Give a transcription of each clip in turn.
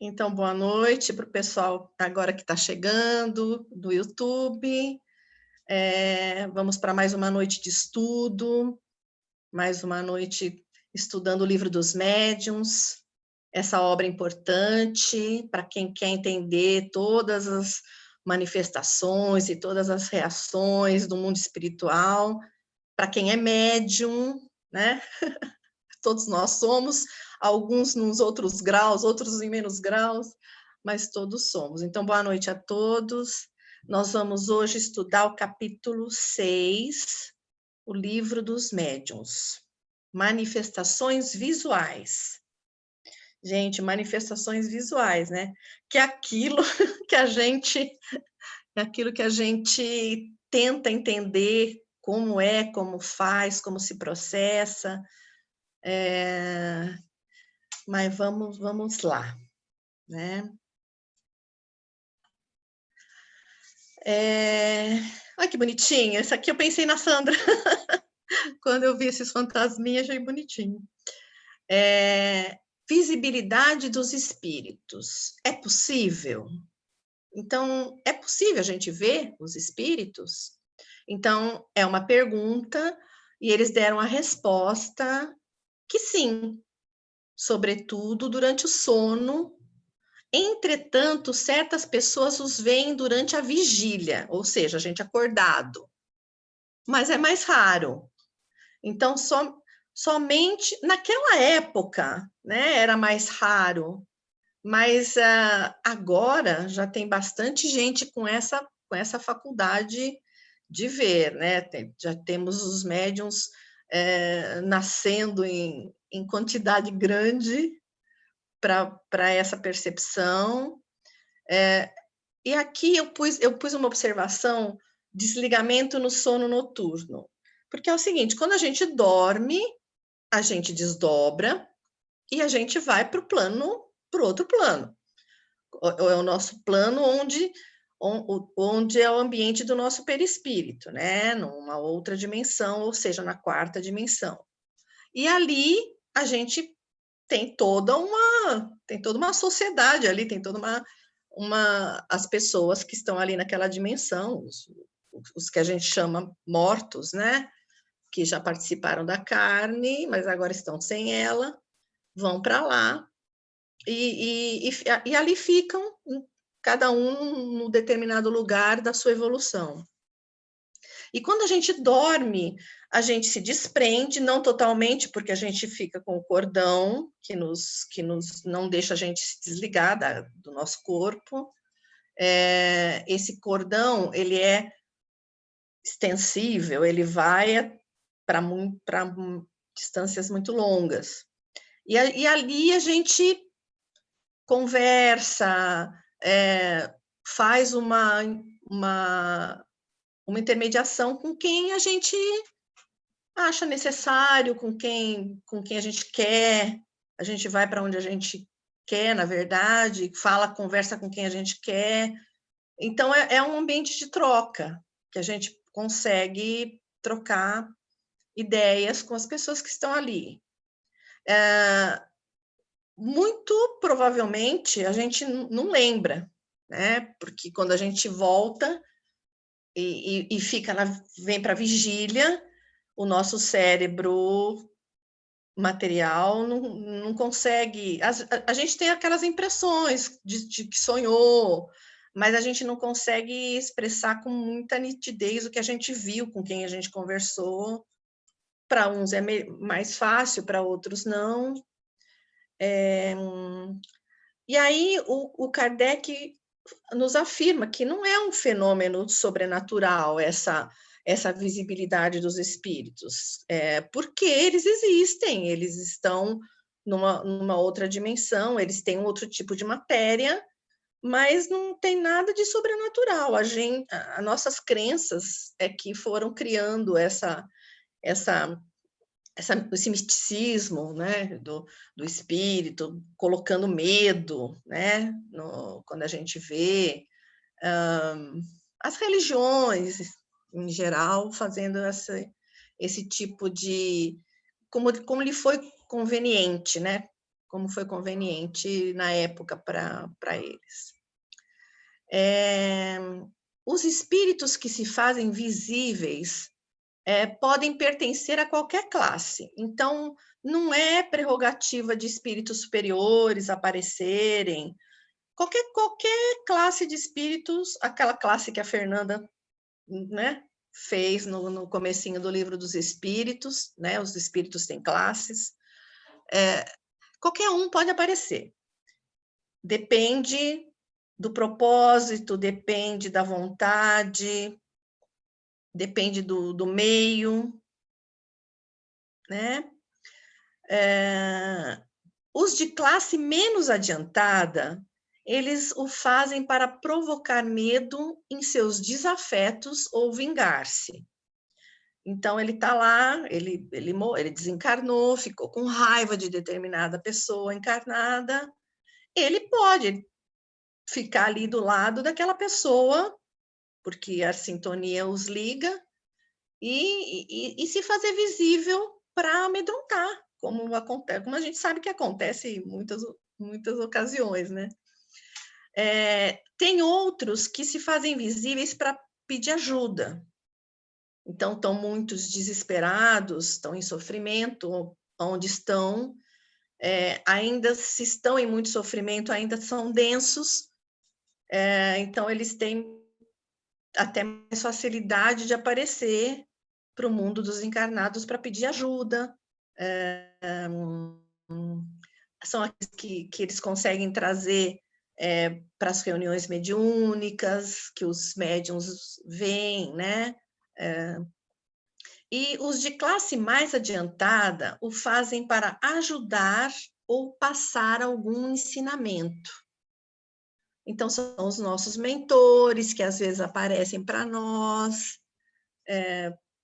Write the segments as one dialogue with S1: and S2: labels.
S1: Então, boa noite para o pessoal agora que está chegando do YouTube. Vamos para mais uma noite de estudo, mais uma noite estudando o Livro dos Médiuns, essa obra importante para quem quer entender todas as manifestações e todas as reações do mundo espiritual, para quem é médium, né? Todos nós somos, alguns nos outros graus, outros em menos graus, mas todos somos. Então, boa noite a todos. Nós vamos hoje estudar o capítulo 6, o Livro dos Médiuns. Manifestações visuais. Gente, manifestações visuais, né? Que é aquilo que a gente tenta entender como faz, como se processa. Mas vamos lá, né? Olha que bonitinho, esse aqui eu pensei na Sandra, quando eu vi esses fantasminhas, achei bonitinho. Visibilidade dos espíritos, é possível? Então, é possível a gente ver os espíritos? Então, é uma pergunta, e eles deram a resposta que sim, sobretudo durante o sono. Entretanto, certas pessoas os veem durante a vigília, ou seja, a gente acordado, mas é mais raro. Então, somente naquela época, né, era mais raro, mas agora já tem bastante gente com essa faculdade de ver, né? Já temos os médiuns nascendo em quantidade grande para essa percepção. E aqui eu pus uma observação, desligamento no sono noturno. Porque é o seguinte, quando a gente dorme, a gente desdobra e a gente vai para o outro plano. É o nosso plano onde é o ambiente do nosso perispírito, né? Numa outra dimensão, ou seja, na quarta dimensão. E ali a gente tem toda uma sociedade ali, tem toda as pessoas que estão ali naquela dimensão, os que a gente chama mortos, né? Que já participaram da carne, mas agora estão sem ela, vão para lá e ali ficam, cada um no determinado lugar da sua evolução. E quando a gente dorme, a gente se desprende, não totalmente, porque a gente fica com o cordão que nos não deixa a gente se desligar do nosso corpo. Esse cordão, ele é extensível, ele vai para distâncias muito longas. E ali a gente conversa, faz uma intermediação com quem a gente acha necessário, com quem a gente quer, a gente vai para onde a gente quer, na verdade, conversa com quem a gente quer. Então, é um ambiente de troca, que a gente consegue trocar ideias com as pessoas que estão ali. Muito provavelmente, a gente não lembra, né? Porque quando a gente volta e vem para a vigília, o nosso cérebro material não consegue. A gente tem aquelas impressões de que sonhou, mas a gente não consegue expressar com muita nitidez o que a gente viu, com quem a gente conversou. Para uns é mais fácil, para outros não. E aí o Kardec nos afirma que não é um fenômeno sobrenatural essa visibilidade dos espíritos, porque eles existem, eles estão numa outra dimensão, eles têm um outro tipo de matéria, mas não tem nada de sobrenatural. As nossas crenças é que foram criando esse misticismo, né, do espírito, colocando medo, né, quando a gente vê as religiões, em geral, fazendo esse tipo de... como lhe foi conveniente, né, como foi conveniente na época para eles. Os espíritos que se fazem visíveis podem pertencer a qualquer classe. Então, não é prerrogativa de espíritos superiores aparecerem. Qualquer classe de espíritos, aquela classe que a Fernanda, né, fez no comecinho do livro dos espíritos, né, os espíritos têm classes, qualquer um pode aparecer. Depende do propósito, depende da vontade, depende do meio, né? Os de classe menos adiantada, eles o fazem para provocar medo em seus desafetos ou vingar-se. Então, ele está lá, ele desencarnou, ficou com raiva de determinada pessoa encarnada, ele pode ficar ali do lado daquela pessoa, porque a sintonia os liga, e se fazer visível para amedrontar, como acontece, como a gente sabe que acontece em muitas ocasiões, né? Tem outros que se fazem visíveis para pedir ajuda. Então, estão muitos desesperados, estão em sofrimento, onde estão, ainda se estão em muito sofrimento, ainda são densos, então eles têm até mais facilidade de aparecer para o mundo dos encarnados para pedir ajuda. São aqueles que eles conseguem trazer para as reuniões mediúnicas, que os médiuns veem, né? E os de classe mais adiantada o fazem para ajudar ou passar algum ensinamento. Então, são os nossos mentores, que às vezes aparecem para nós,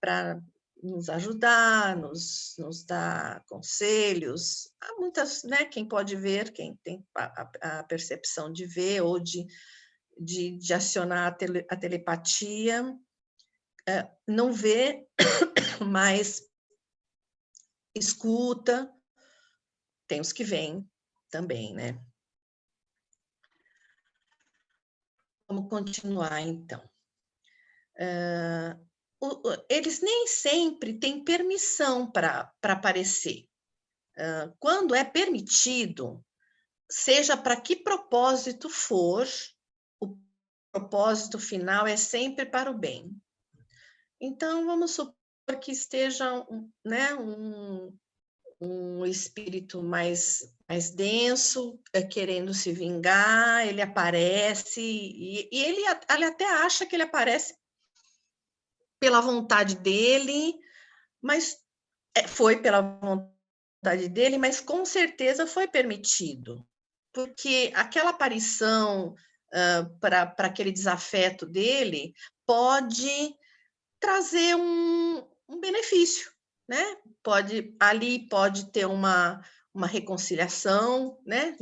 S1: para nos ajudar, nos dar conselhos. Há muitas, né? Quem pode ver, quem tem a percepção de ver ou de acionar a telepatia, não vê, mas escuta. Tem os que vêm também, né? Vamos continuar, então. Eles nem sempre têm permissão para aparecer. Quando é permitido, seja para que propósito for, o propósito final é sempre para o bem. Então, vamos supor que esteja, né, um espírito mais denso, querendo se vingar, ele aparece, e ele até acha que ele aparece pela vontade dele, mas foi pela vontade dele, mas com certeza foi permitido, porque aquela aparição para aquele desafeto dele pode trazer um benefício, né? Ali pode ter uma reconciliação, né?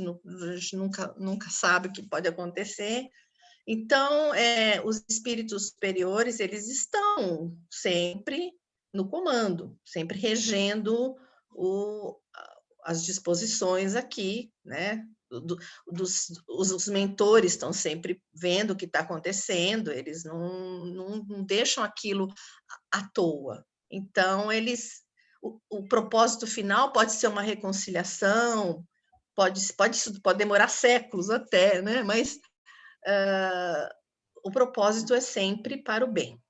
S1: A gente nunca sabe o que pode acontecer. Então, os espíritos superiores, eles estão sempre no comando, sempre regendo as disposições aqui, né? Os mentores estão sempre vendo o que está acontecendo, eles não deixam aquilo à toa. Então, o propósito final pode ser uma reconciliação, pode demorar séculos até, né? Mas o propósito é sempre para o bem.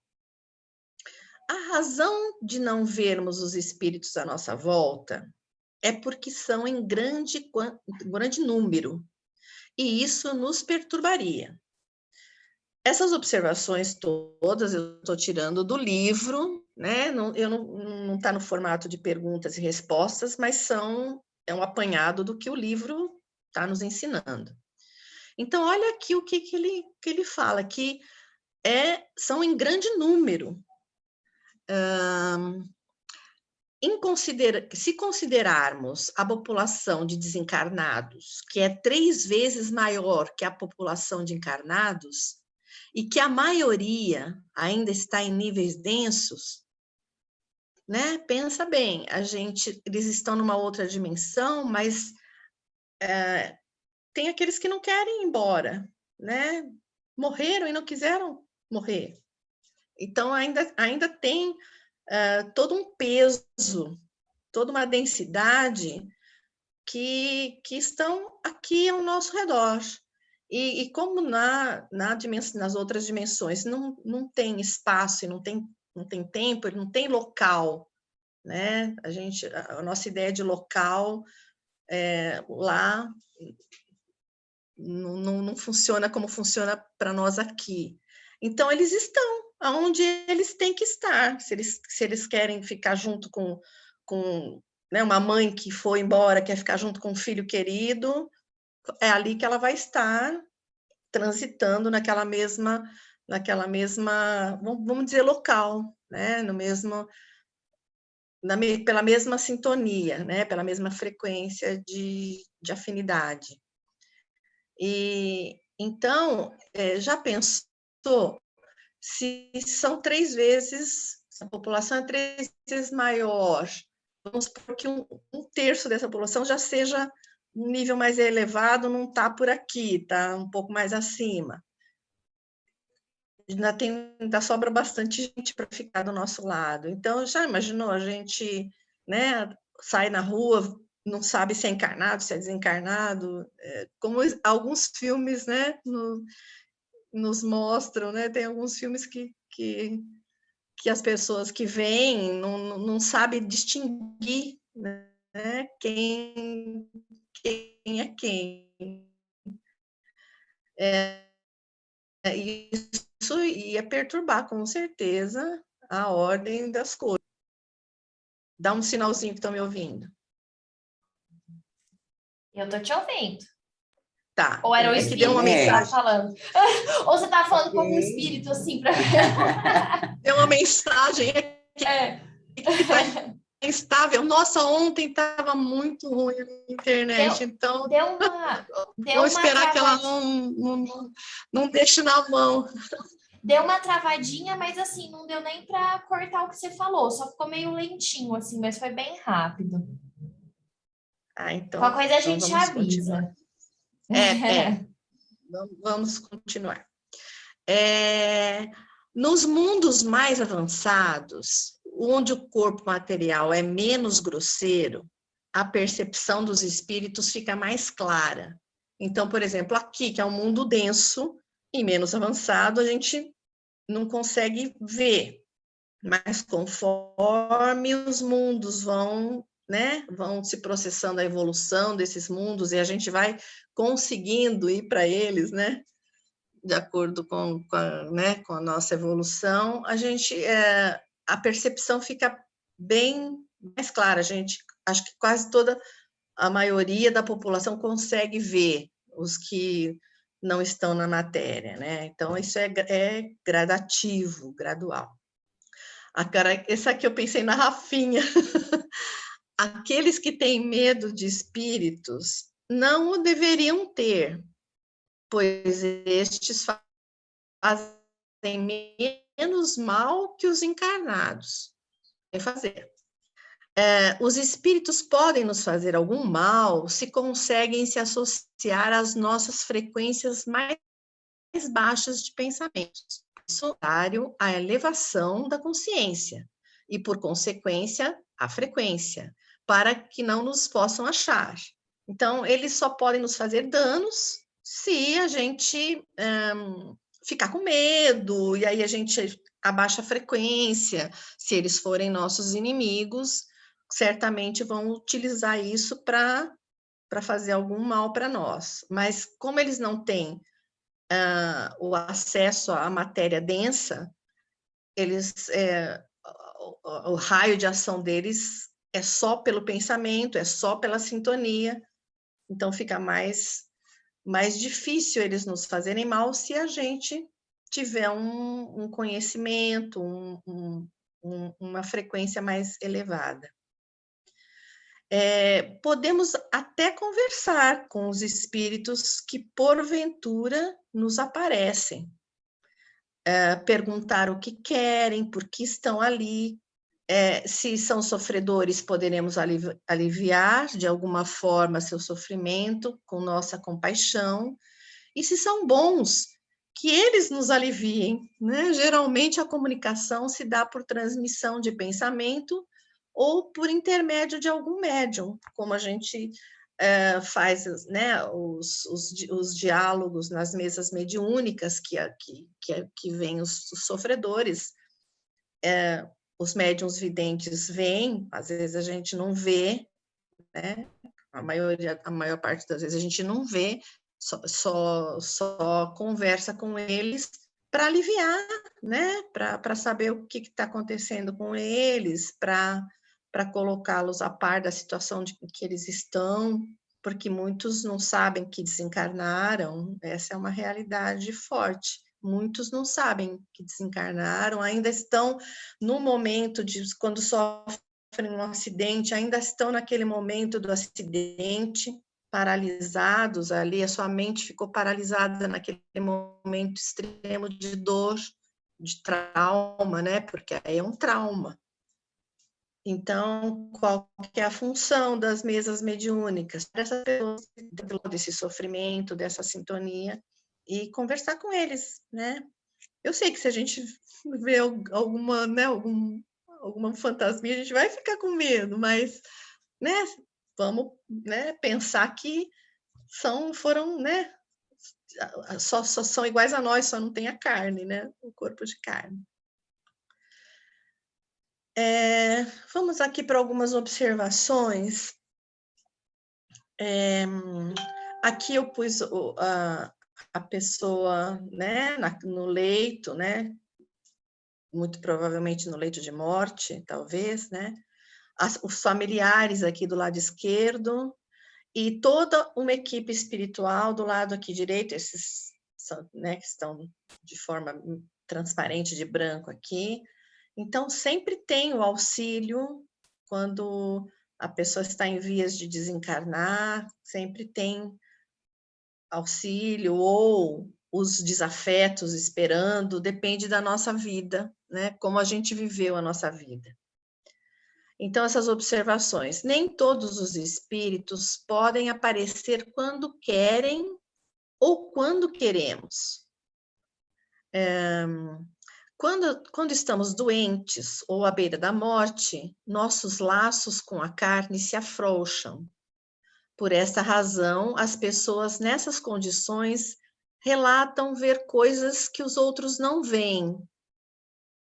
S1: A razão de não vermos os espíritos à nossa volta é porque são em grande número, e isso nos perturbaria. Essas observações todas eu estou tirando do livro, né? Não está no formato de perguntas e respostas, mas é um apanhado do que o livro está nos ensinando. Então, olha aqui o que ele fala, que são em grande número. Se considerarmos a população de desencarnados, que é 3 vezes maior que a população de encarnados, e que a maioria ainda está em níveis densos, né? Pensa bem, eles estão numa outra dimensão, mas tem aqueles que não querem ir embora, né? Morreram e não quiseram morrer. Então, ainda tem todo um peso, toda uma densidade que estão aqui ao nosso redor. E como nas outras dimensões não tem espaço, e não tem tempo, não tem local, né? A nossa ideia de local lá não funciona como funciona para nós aqui. Então, eles estão onde eles têm que estar. Se eles querem ficar junto com né, uma mãe que foi embora, quer ficar junto com um filho querido, é ali que ela vai estar transitando naquela mesma, vamos dizer, local, né? Pela mesma sintonia, né? Pela mesma frequência de afinidade. E então, já pensou se são 3 vezes, se a população é 3 vezes maior, vamos supor que um terço dessa população já seja um nível mais elevado, não está por aqui, está um pouco mais acima. Ainda sobra bastante gente para ficar do nosso lado. Então, já imaginou a gente, né, sai na rua, não sabe se é encarnado, se é desencarnado, como alguns filmes, né, nos mostram, né? Tem alguns filmes que as pessoas que veem não sabem distinguir, né, quem é quem. Isso ia perturbar, com certeza, a ordem das coisas. Dá um sinalzinho que estão me ouvindo.
S2: Eu tô te ouvindo.
S1: Tá.
S2: Ou era o espírito
S1: deu uma mensagem
S2: falando? Ou você tá falando como um espírito, assim, para
S1: deu uma mensagem aqui que tá instável. Nossa, ontem estava muito ruim a internet, então vou esperar que ela não deixe na mão.
S2: Deu uma travadinha, mas assim, não deu nem para cortar o que você falou, só ficou meio lentinho, assim, mas foi bem rápido.
S1: Então,
S2: qualquer coisa a gente avisa.
S1: Vamos continuar. Nos mundos mais avançados, onde o corpo material é menos grosseiro, a percepção dos espíritos fica mais clara. Então, por exemplo, aqui, que é um mundo denso e menos avançado, a gente não consegue ver. Mas conforme os mundos vão se processando a evolução desses mundos e a gente vai conseguindo ir para eles, né? De acordo com a nossa evolução, a percepção fica bem mais clara. Acho que quase toda a maioria da população consegue ver os que não estão na matéria, né? Então, isso é gradativo, gradual. Essa aqui eu pensei na Rafinha. Aqueles que têm medo de espíritos não o deveriam ter, pois estes fazem menos mal que os encarnados. Os espíritos podem nos fazer algum mal se conseguem se associar às nossas frequências mais baixas de pensamentos, contrário à elevação da consciência e, por consequência, à frequência, para que não nos possam achar. Então, eles só podem nos fazer danos se a gente ficar com medo, e aí a gente abaixa a frequência. Se eles forem nossos inimigos, certamente vão utilizar isso para fazer algum mal para nós. Mas como eles não têm o acesso à matéria densa, o raio de ação deles é só pelo pensamento, é só pela sintonia, então fica mais difícil eles nos fazerem mal se a gente tiver um conhecimento, uma frequência mais elevada. Podemos até conversar com os espíritos que, porventura, nos aparecem, perguntar o que querem, por que estão ali, Se são sofredores, poderemos aliviar de alguma forma seu sofrimento com nossa compaixão. E se são bons, que eles nos aliviem, né? Geralmente a comunicação se dá por transmissão de pensamento ou por intermédio de algum médium, como a gente faz, né, os diálogos nas mesas mediúnicas que vêm os sofredores. Os médiuns videntes vêm, às vezes a gente não vê, né? A maior parte das vezes a gente não vê, só conversa com eles para aliviar, né? Para saber o que está acontecendo com eles, para colocá-los a par da situação de que eles estão, porque muitos não sabem que desencarnaram, essa é uma realidade forte. Muitos não sabem que desencarnaram, ainda estão no momento de quando sofrem um acidente, ainda estão naquele momento do acidente, paralisados ali, a sua mente ficou paralisada naquele momento extremo de dor, de trauma, né? Porque aí é um trauma. Então, qual que é a função das mesas mediúnicas? Para essas pessoas, desse sofrimento, dessa sintonia, e conversar com eles, né? Eu sei que se a gente vê alguma, né, alguma fantasminha, a gente vai ficar com medo, mas, né, vamos, né, pensar que foram, né, só são iguais a nós, só não tem a carne, né, o corpo de carne. Vamos aqui para algumas observações. Aqui eu pus a pessoa, né, no leito, né, muito provavelmente no leito de morte, talvez, né, os familiares aqui do lado esquerdo e toda uma equipe espiritual do lado aqui direito, esses né, que estão de forma transparente de branco aqui. Então, sempre tem o auxílio quando a pessoa está em vias de desencarnar, sempre tem auxílio ou os desafetos esperando, depende da nossa vida, né? Como a gente viveu a nossa vida. Então, essas observações. Nem todos os espíritos podem aparecer quando querem ou quando queremos. Quando estamos doentes ou à beira da morte, nossos laços com a carne se afrouxam. Por esta razão, as pessoas nessas condições relatam ver coisas que os outros não veem.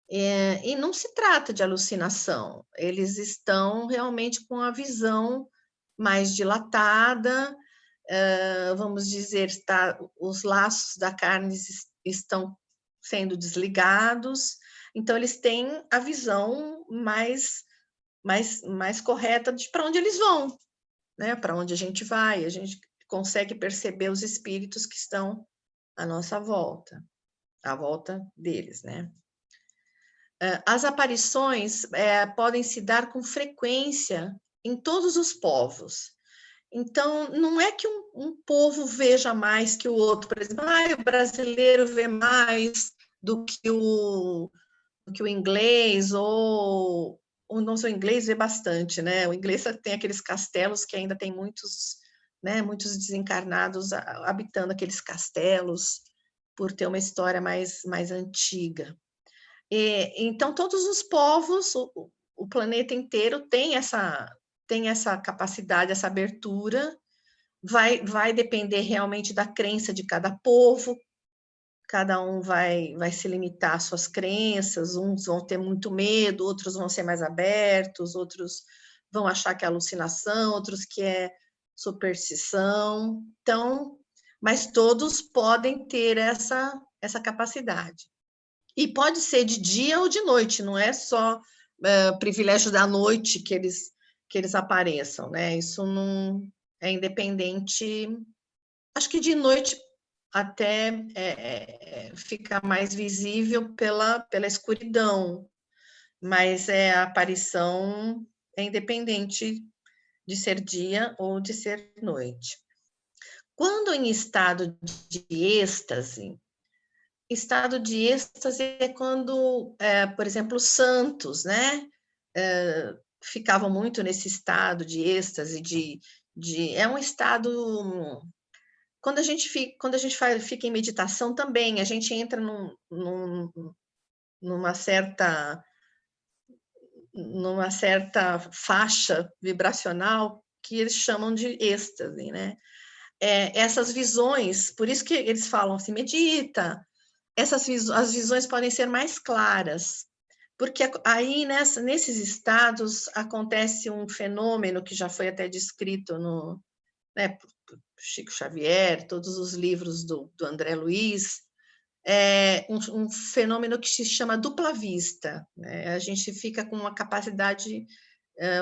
S1: E não se trata de alucinação, eles estão realmente com a visão mais dilatada, vamos dizer, os laços da carne estão sendo desligados, então eles têm a visão mais correta de para onde eles vão, né? Para onde a gente vai, a gente consegue perceber os espíritos que estão à nossa volta, à volta deles, né? As aparições podem se dar com frequência em todos os povos. Então, não é que um povo veja mais que o outro, por exemplo, o brasileiro vê mais do que o inglês, ou não sei, o inglês vê bastante, né? O inglês tem aqueles castelos que ainda tem muitos, né, muitos desencarnados habitando aqueles castelos, por ter uma história mais antiga. Então, todos os povos, o planeta inteiro tem essa capacidade, essa abertura, vai depender realmente da crença de cada povo, cada um vai se limitar às suas crenças, uns vão ter muito medo, outros vão ser mais abertos, outros vão achar que é alucinação, outros que é superstição. Então, mas todos podem ter essa capacidade. E pode ser de dia ou de noite, não é só privilégio da noite que eles apareçam, né? Isso não é independente. Acho que de noite até fica mais visível pela escuridão, mas a aparição é independente de ser dia ou de ser noite. Quando em estado de êxtase é quando, por exemplo, os santos, né? ficavam muito nesse estado de êxtase, é um estado... Quando a gente fica em meditação também, a gente entra numa certa faixa vibracional que eles chamam de êxtase, né? Essas visões, por isso que eles falam assim, medita, as visões podem ser mais claras, porque aí nesses estados acontece um fenômeno que já foi até descrito por Chico Xavier, todos os livros do André Luiz, um fenômeno que se chama dupla vista, né? A gente fica com uma capacidade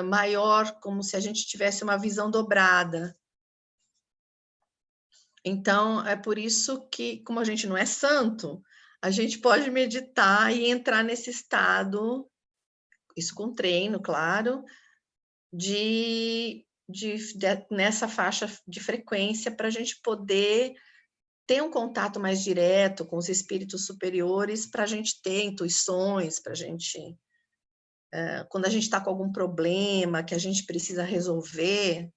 S1: maior, como se a gente tivesse uma visão dobrada. Então, é por isso que, como a gente não é santo, a gente pode meditar e entrar nesse estado, isso com treino, claro, nessa faixa de frequência, para a gente poder ter um contato mais direto com os espíritos superiores, para a gente ter intuições, para a gente... quando a gente está com algum problema que a gente precisa resolver,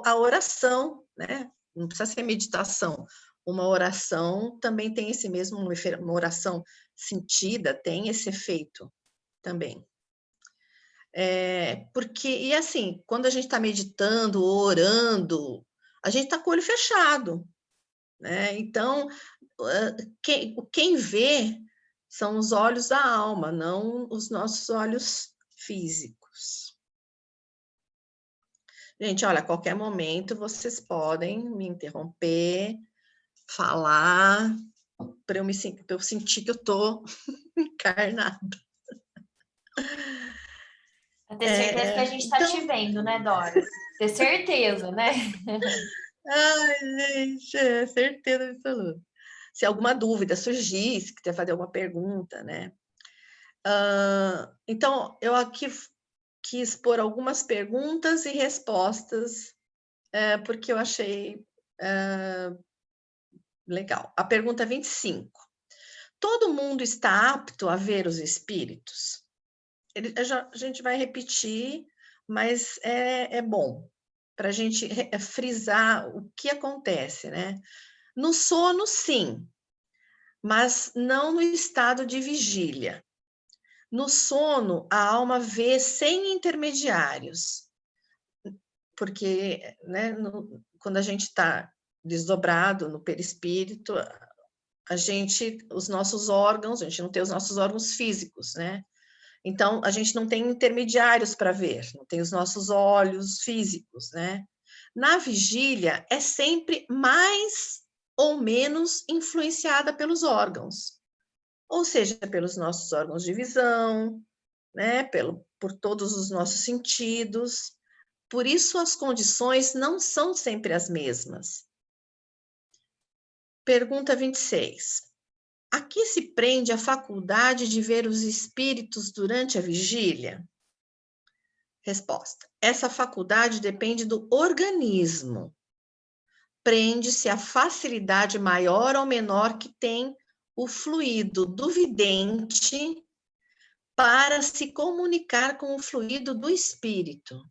S1: a oração, né? Não precisa ser meditação. Uma oração também tem esse mesmo... Uma oração sentida tem esse efeito também. Porque, e assim, quando a gente está meditando, orando, a gente está com o olho fechado, né? Então, quem vê são os olhos da alma, não os nossos olhos físicos. Gente, olha, a qualquer momento vocês podem me interromper, falar, para eu sentir que eu estou encarnada.
S2: Pra ter certeza que a gente está te vendo, né, Dora? Ter certeza, né?
S1: Ai, gente, certeza absoluta. Se alguma dúvida surgir, se quiser fazer alguma pergunta, né? Então, eu aqui quis pôr algumas perguntas e respostas, porque eu achei legal. A pergunta 25. Todo mundo está apto a ver os espíritos? A gente vai repetir, mas é bom para a gente frisar o que acontece, né? No sono, sim, mas não no estado de vigília. No sono, a alma vê sem intermediários, porque, né, quando a gente está desdobrado no perispírito, os nossos órgãos, a gente não tem os nossos órgãos físicos, né? Então, a gente não tem intermediários para ver, não tem os nossos olhos físicos, né? Na vigília, é sempre mais ou menos influenciada pelos órgãos, ou seja, pelos nossos órgãos de visão, né? Por todos os nossos sentidos. Por isso, as condições não são sempre as mesmas. Pergunta 26. A que se prende a faculdade de ver os espíritos durante a vigília? Resposta. Essa faculdade depende do organismo. Prende-se à facilidade maior ou menor que tem o fluido do vidente para se comunicar com o fluido do espírito.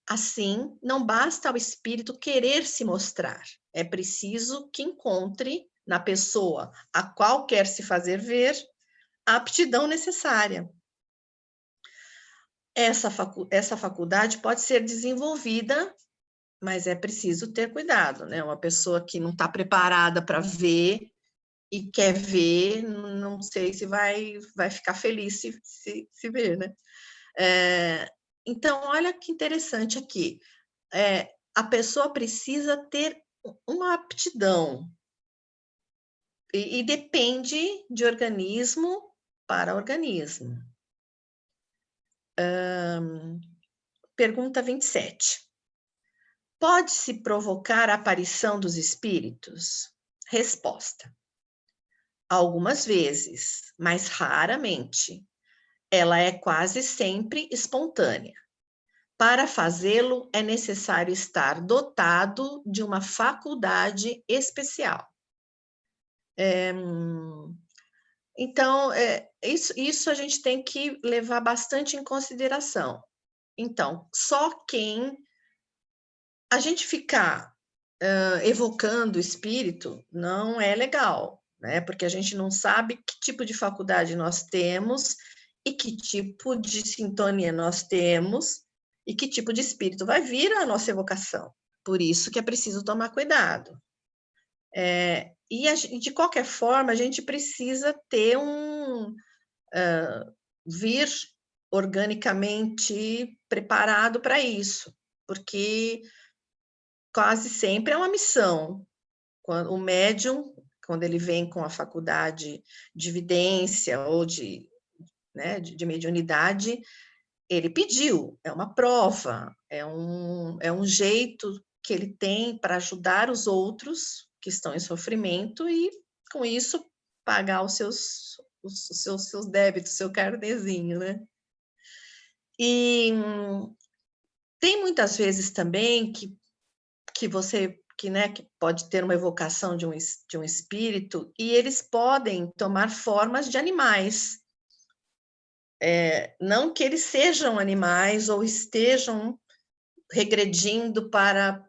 S1: Assim, não basta ao espírito querer se mostrar. É preciso que encontre na pessoa a qual quer se fazer ver a aptidão necessária. Essa faculdade pode ser desenvolvida, mas é preciso ter cuidado, né? Uma pessoa que não está preparada para ver e quer ver, não sei se vai ficar feliz se ver, né? Então, olha que interessante aqui. A pessoa precisa ter uma aptidão e depende de organismo para organismo. Pergunta 27. Pode-se provocar a aparição dos espíritos? Resposta. Algumas vezes, mas raramente. Ela é quase sempre espontânea. Para fazê-lo, é necessário estar dotado de uma faculdade especial. Então, isso a gente tem que levar bastante em consideração. Então, só quem a gente ficar evocando o espírito não é legal, né? Porque a gente não sabe que tipo de faculdade nós temos e que tipo de sintonia nós temos e que tipo de espírito vai vir à nossa evocação. Por isso que é preciso tomar cuidado. De qualquer forma, a gente precisa ter vir organicamente preparado para isso, porque quase sempre é uma missão. O médium, quando ele vem com a faculdade de vidência ou de mediunidade, ele pediu, é uma prova, é um jeito que ele tem para ajudar os outros que estão em sofrimento e, com isso, pagar os seus débitos, seu carnezinho, né? E tem muitas vezes também que você que pode ter uma evocação de um espírito e eles podem tomar formas de animais. Não que eles sejam animais ou estejam regredindo para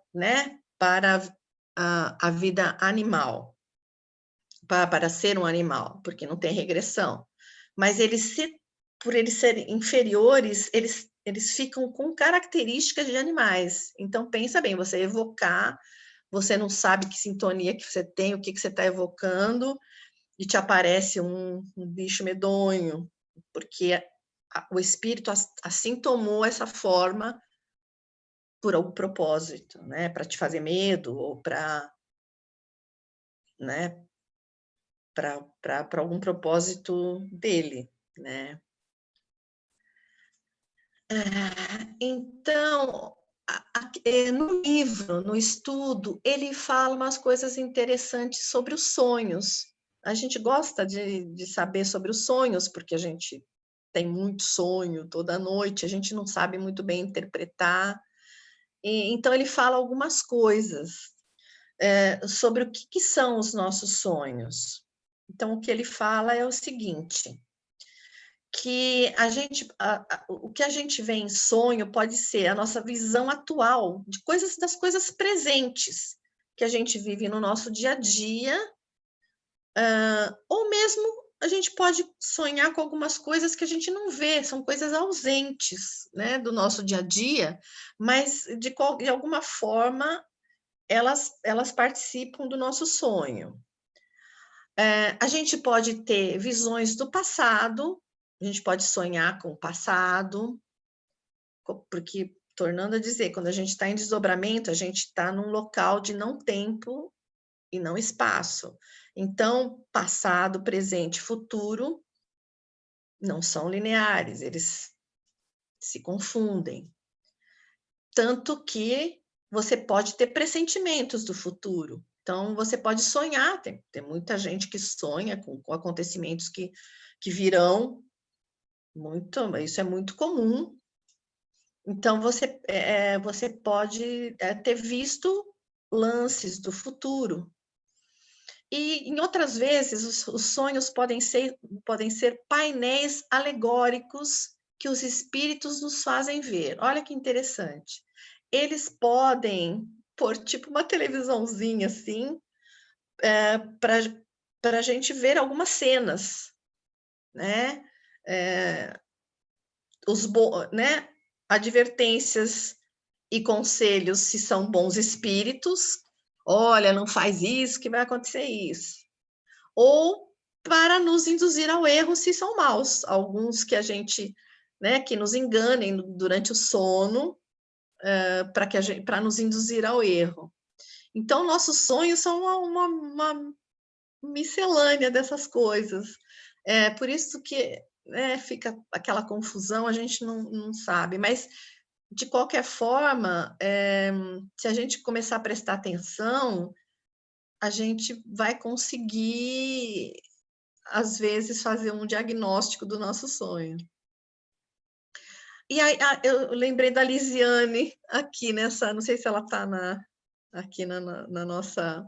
S1: a vida animal, para ser um animal, porque não tem regressão. Mas por eles serem inferiores, eles ficam com características de animais. Então, pensa bem, você evocar, você não sabe que sintonia que você tem, o que você está evocando, e te aparece um bicho medonho, porque o espírito assim tomou essa forma por algum propósito, né? Para te fazer medo ou para, né? Para algum propósito dele, né? Então, no livro, no estudo, ele fala umas coisas interessantes sobre os sonhos. A gente gosta de saber sobre os sonhos, porque a gente tem muito sonho toda noite, a gente não sabe muito bem interpretar. Então, ele fala algumas coisas sobre o que são os nossos sonhos. Então, o que ele fala é o seguinte, que o que a gente vê em sonho pode ser a nossa visão atual das coisas presentes que a gente vive no nosso dia a dia, ou mesmo a gente pode sonhar com algumas coisas que a gente não vê, são coisas ausentes, né, do nosso dia a dia, mas de alguma forma elas participam do nosso sonho. A gente pode ter visões do passado, a gente pode sonhar com o passado, porque, tornando a dizer, quando a gente está em desdobramento, a gente está num local de não tempo e não espaço. Então, passado, presente, futuro não são lineares, eles se confundem. Tanto que você pode ter pressentimentos do futuro. Então, você pode sonhar, tem muita gente que sonha com acontecimentos que virão, isso é muito comum. Então, você pode ter visto lances do futuro. E, em outras vezes, os sonhos podem ser painéis alegóricos que os espíritos nos fazem ver. Olha que interessante. Eles podem pôr tipo uma televisãozinha assim, para a gente ver algumas cenas, né? Né? Advertências e conselhos se são bons espíritos. Olha, não faz isso, que vai acontecer isso. Ou para nos induzir ao erro se são maus. Alguns que a gente, né, que nos enganem durante o sono, para nos induzir ao erro. Então, nossos sonhos são uma miscelânea dessas coisas. Por isso que fica aquela confusão, a gente não sabe. Mas, de qualquer forma, se a gente começar a prestar atenção, a gente vai conseguir, às vezes, fazer um diagnóstico do nosso sonho. E aí, eu lembrei da Lisiane aqui nessa, não sei se ela está aqui na nossa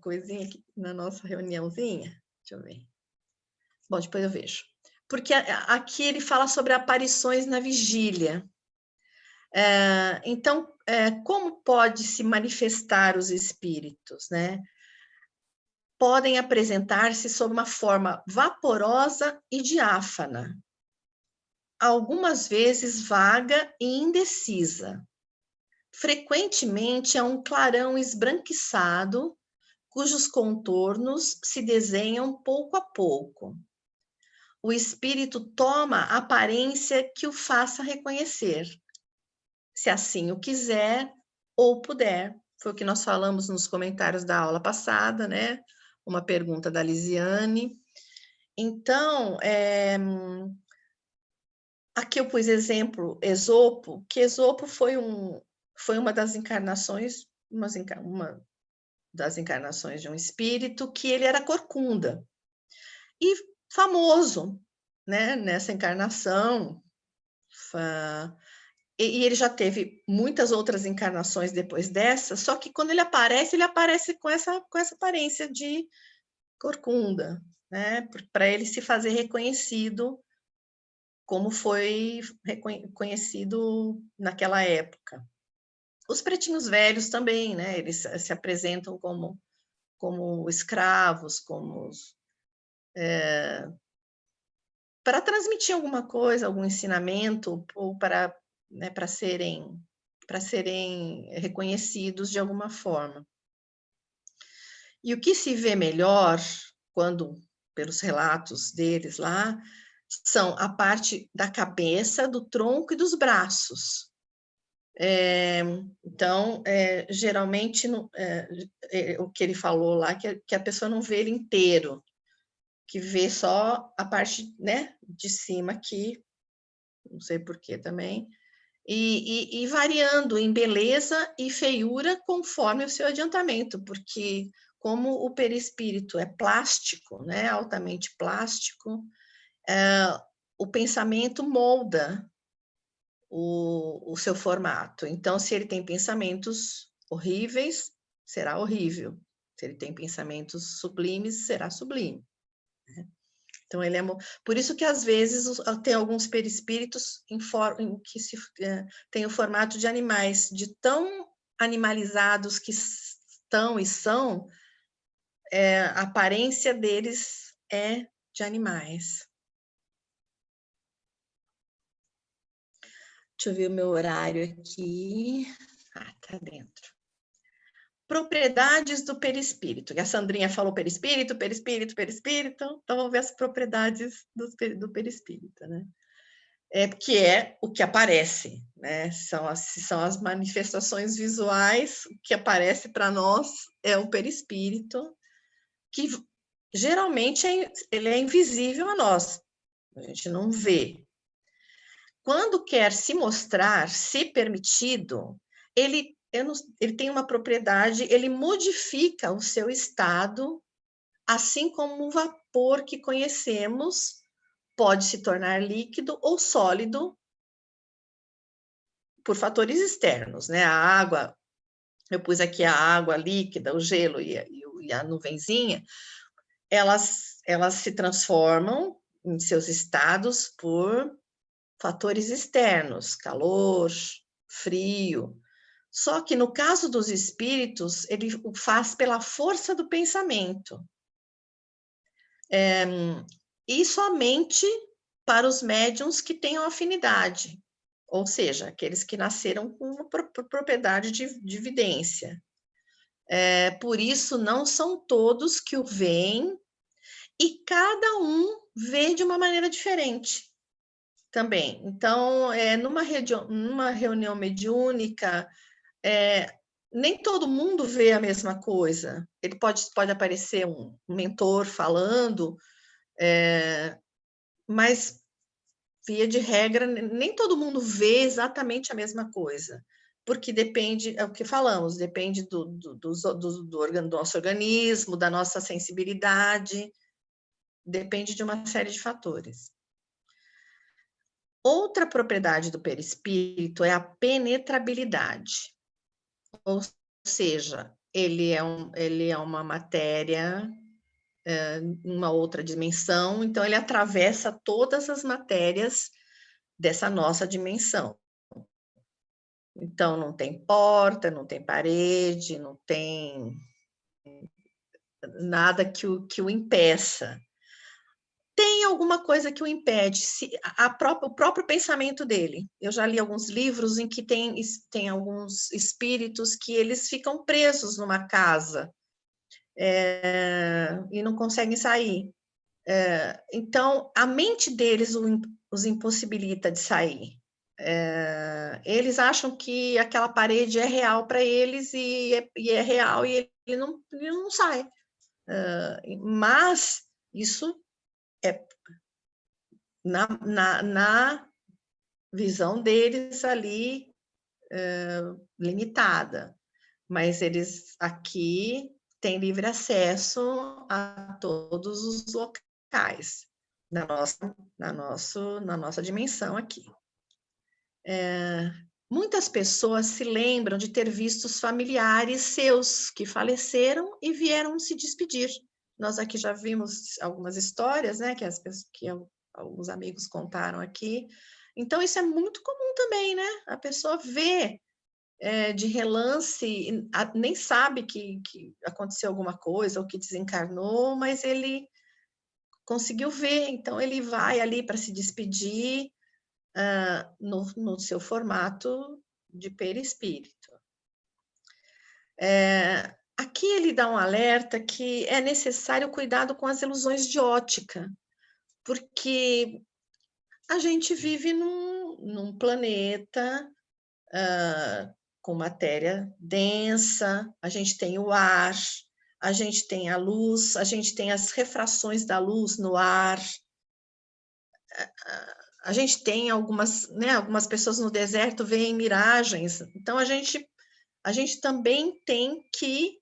S1: coisinha, aqui, na nossa reuniãozinha. Deixa Deixa eu ver. Bom, depois eu vejo. Porque aqui ele fala sobre aparições na vigília. Então, como pode se manifestar os espíritos, né? Podem apresentar-se sob uma forma vaporosa e diáfana, algumas vezes vaga e indecisa. Frequentemente é um clarão esbranquiçado, cujos contornos se desenham pouco a pouco. O espírito toma a aparência que o faça reconhecer, se assim o quiser ou puder. Foi o que nós falamos nos comentários da aula passada, né? Uma pergunta da Lisiane. Então, aqui eu pus exemplo Esopo, que Esopo foi uma das encarnações, uma das encarnações de um espírito que ele era corcunda e famoso, né? Nessa encarnação. E ele já teve muitas outras encarnações depois dessa, só que quando ele aparece com essa aparência de corcunda, né? Para ele se fazer reconhecido como foi reconhecido naquela época. Os pretinhos velhos também, né? Eles se apresentam como escravos, para transmitir alguma coisa, algum ensinamento, ou para, né, para serem reconhecidos de alguma forma. E o que se vê melhor, pelos relatos deles lá, são a parte da cabeça, do tronco e dos braços. Então, geralmente, o que ele falou lá, que a pessoa não vê ele inteiro, que vê só a parte, né, de cima aqui, não sei porquê também, e variando em beleza e feiura conforme o seu adiantamento, porque como o perispírito é plástico, né, altamente plástico, o pensamento molda o seu formato. Então, se ele tem pensamentos horríveis, será horrível. Se ele tem pensamentos sublimes, será sublime. Então, ele é... Por isso que, às vezes, tem alguns perispíritos que têm o formato de animais, de tão animalizados que estão e são, a aparência deles é de animais. Deixa eu ver o meu horário aqui. Tá dentro. Propriedades do perispírito. A Sandrinha falou perispírito. Então, vamos ver as propriedades do perispírito, né? Que é o que aparece, né? São as manifestações visuais. O que aparece para nós é o perispírito, que geralmente ele é invisível a nós. A gente não vê. Quando quer se mostrar, se permitido, ele tem uma propriedade, ele modifica o seu estado, assim como o vapor que conhecemos pode se tornar líquido ou sólido por fatores externos, né? A água, eu pus aqui a água líquida, o gelo e a nuvenzinha, elas se transformam em seus estados por fatores externos, calor, frio. Só que no caso dos espíritos, ele o faz pela força do pensamento. E somente para os médiuns que tenham afinidade, ou seja, aqueles que nasceram com uma propriedade de vidência. Por isso, não são todos que o veem, e cada um vê de uma maneira diferente também. Então, numa reunião mediúnica, nem todo mundo vê a mesma coisa. Ele pode aparecer um mentor falando, mas, via de regra, nem todo mundo vê exatamente a mesma coisa, porque depende, é o que falamos, depende do nosso organismo, da nossa sensibilidade, depende de uma série de fatores. Outra propriedade do perispírito é a penetrabilidade, ou seja, ele é uma matéria em uma outra dimensão, então ele atravessa todas as matérias dessa nossa dimensão. Então, não tem porta, não tem parede, não tem nada que o impeça. Tem alguma coisa que o impede, o próprio pensamento dele. Eu já li alguns livros em que tem alguns espíritos que eles ficam presos numa casa e não conseguem sair. Então, a mente deles os impossibilita de sair. Eles acham que aquela parede é real para eles e é real e ele não sai. Mas isso é na visão deles ali limitada. Mas eles aqui têm livre acesso a todos os locais na nossa dimensão aqui. Muitas pessoas se lembram de ter visto os familiares seus que faleceram e vieram se despedir. Nós aqui já vimos algumas histórias, né, que alguns amigos contaram aqui. Então, isso é muito comum também, né? A pessoa vê de relance, nem sabe que aconteceu alguma coisa ou que desencarnou, mas ele conseguiu ver, então ele vai ali para se despedir no seu formato de perispírito. Aqui ele dá um alerta que é necessário cuidado com as ilusões de ótica, porque a gente vive num planeta com matéria densa, a gente tem o ar, a gente tem a luz, a gente tem as refrações da luz no ar, a gente tem algumas pessoas no deserto veem miragens, então a gente também tem que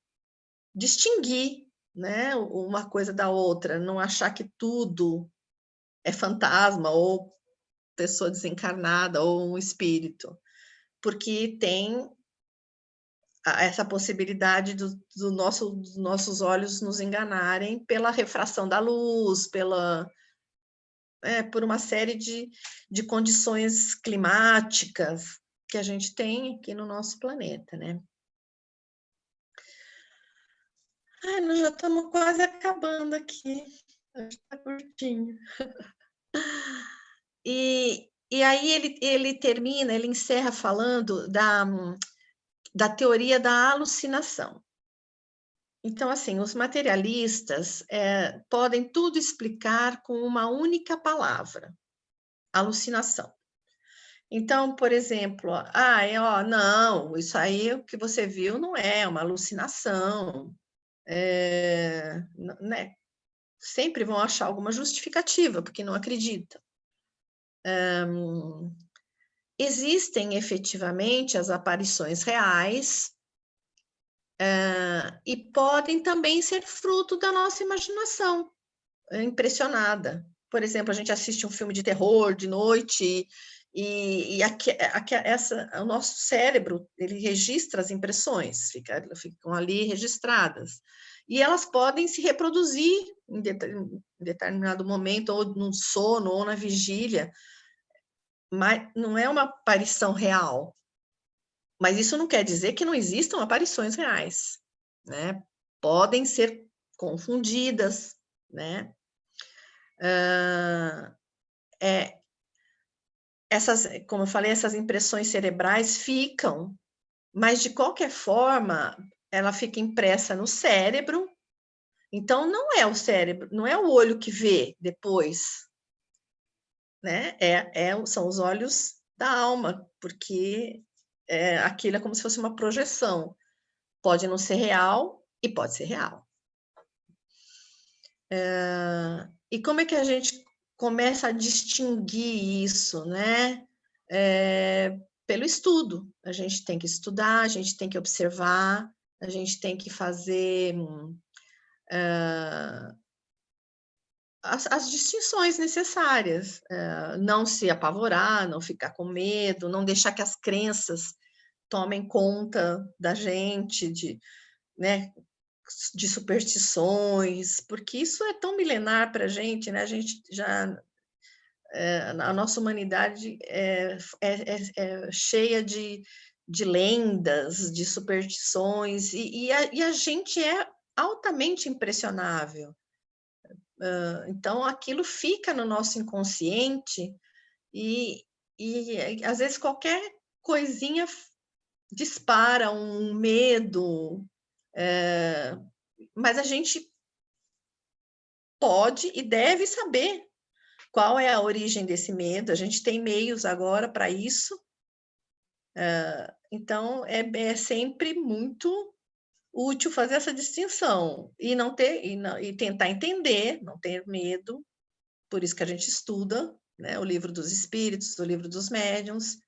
S1: distinguir, né, uma coisa da outra, não achar que tudo é fantasma ou pessoa desencarnada ou um espírito, porque tem essa possibilidade dos nossos olhos nos enganarem pela refração da luz, por uma série de condições climáticas que a gente tem aqui no nosso planeta, né? Nós já estamos quase acabando aqui, está curtinho. E aí ele termina, ele encerra falando da teoria da alucinação. Então, assim, os materialistas podem tudo explicar com uma única palavra, alucinação. Então, por exemplo, não, isso aí o que você viu não é uma alucinação, né? Sempre vão achar alguma justificativa, porque não acreditam. Existem efetivamente as aparições reais, e podem também ser fruto da nossa imaginação impressionada. Por exemplo, a gente assiste um filme de terror de noite e o nosso cérebro ele registra as impressões, ficam ali registradas. E elas podem se reproduzir em determinado momento, ou no sono, ou na vigília, mas não é uma aparição real. Mas isso não quer dizer que não existam aparições reais, né? Podem ser confundidas, né? Como eu falei, essas impressões cerebrais ficam, mas de qualquer forma, ela fica impressa no cérebro, então não é o cérebro, não é o olho que vê depois, né? São os olhos da alma, porque aquilo é como se fosse uma projeção. Pode não ser real e pode ser real. E como é que a gente começa a distinguir isso, né? Pelo estudo. A gente tem que estudar, a gente tem que observar, a gente tem que fazer as distinções necessárias, não se apavorar, não ficar com medo, não deixar que as crenças tomem conta da gente, né? de superstições, porque isso é tão milenar para a gente, né? A gente já a nossa humanidade é cheia de lendas, de superstições, e a gente é altamente impressionável. Então, aquilo fica no nosso inconsciente e às vezes, qualquer coisinha dispara um medo, mas a gente pode e deve saber qual é a origem desse medo. A gente tem meios agora para isso. Então, é sempre muito útil fazer essa distinção e não ter e tentar entender, não ter medo. Por isso que a gente estuda, né, o livro dos espíritos, o livro dos médiuns.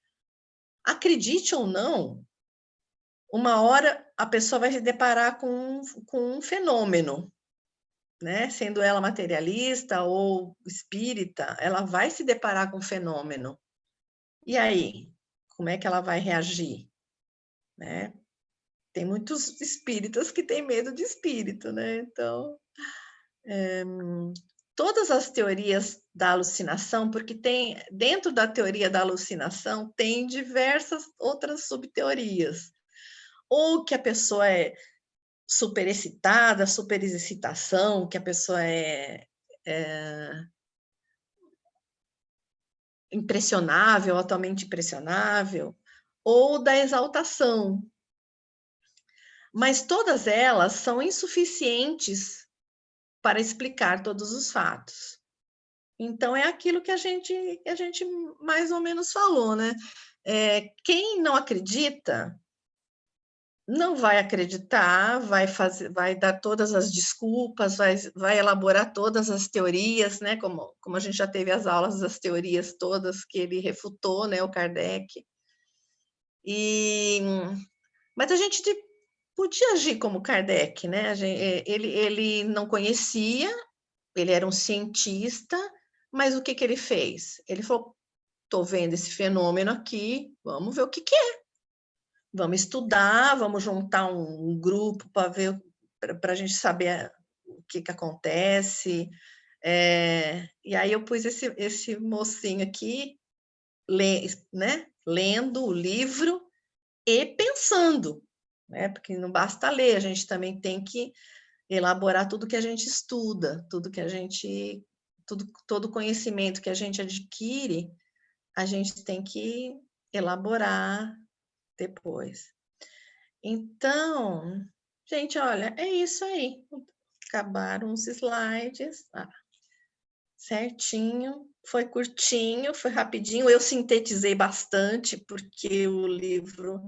S1: Acredite ou não, uma hora a pessoa vai se deparar com um fenômeno, né? Sendo ela materialista ou espírita, ela vai se deparar com um fenômeno. E aí, como é que ela vai reagir? Né? Tem muitos espíritas que têm medo de espírito, né? Então, todas as teorias da alucinação, porque tem, dentro da teoria da alucinação, tem diversas outras subteorias. Ou que a pessoa é superexcitada, superexcitação, que a pessoa é impressionável, atualmente impressionável, ou da exaltação. Mas todas elas são insuficientes para explicar todos os fatos. Então, é aquilo que a gente mais ou menos falou, né? Quem não acredita, não vai acreditar, vai dar todas as desculpas, vai elaborar todas as teorias, né? Como a gente já teve as aulas das teorias todas que ele refutou, né? O Kardec. Mas a gente podia agir como Kardec, né? Ele não conhecia, ele era um cientista, mas o que ele fez? Ele falou: estou vendo esse fenômeno aqui, vamos ver o que é. Vamos estudar, vamos juntar um grupo para ver, para a gente saber o que acontece. E aí eu pus esse mocinho aqui, né, lendo o livro e pensando, né, porque não basta ler, a gente também tem que elaborar tudo que a gente estuda, todo conhecimento que a gente adquire, a gente tem que elaborar depois. Então, gente, olha, é isso aí. Acabaram os slides. Certinho. Foi curtinho, foi rapidinho. Eu sintetizei bastante, porque o livro...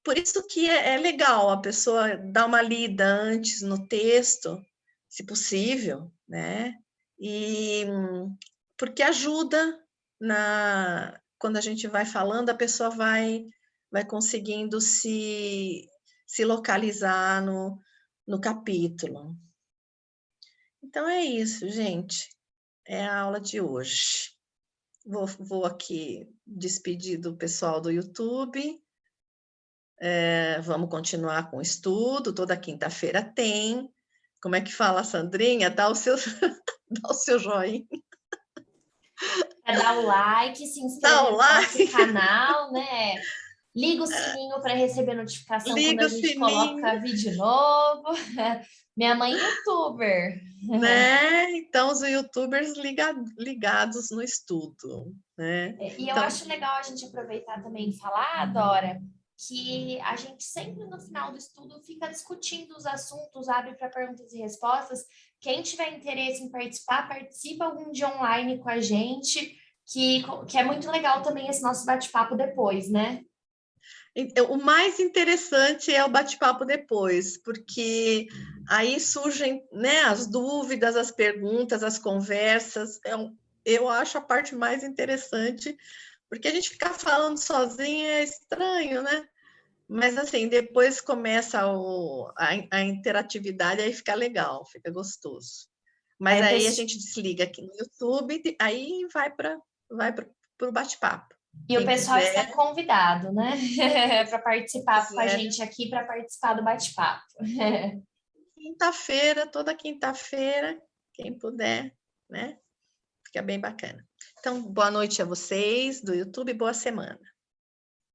S1: Por isso que é legal a pessoa dar uma lida antes no texto, se possível, né? Porque ajuda quando a gente vai falando, a pessoa vai conseguindo se localizar no capítulo. Então, é isso, gente. É a aula de hoje. Vou aqui despedir do pessoal do YouTube. Vamos continuar com o estudo. Toda quinta-feira tem. Como é que fala, Sandrinha? Dá o seu joinha.
S2: Dá o like, se inscreve no nosso canal, né? Liga o sininho para receber notificação quando a gente coloca vídeo novo. Minha mãe é youtuber.
S1: Né? Então, os youtubers ligados no estudo. Né?
S2: E eu acho legal a gente aproveitar também e falar, Dora, que a gente sempre no final do estudo fica discutindo os assuntos, abre para perguntas e respostas. Quem tiver interesse em participar, participa algum dia online com a gente, que é muito legal também esse nosso bate-papo depois, né?
S1: O mais interessante é o bate-papo depois, porque aí surgem, né, as dúvidas, as perguntas, as conversas. Eu acho a parte mais interessante, porque a gente ficar falando sozinho é estranho, né? Mas, assim, depois começa a interatividade, aí fica legal, fica gostoso. Mas aí a gente desliga aqui no YouTube, aí vai para o bate-papo.
S2: E o pessoal está convidado, né? Para participar com a gente aqui, para participar do bate-papo.
S1: quinta-feira, toda quinta-feira, quem puder, né? Fica bem bacana. Então, boa noite a vocês do YouTube, boa semana.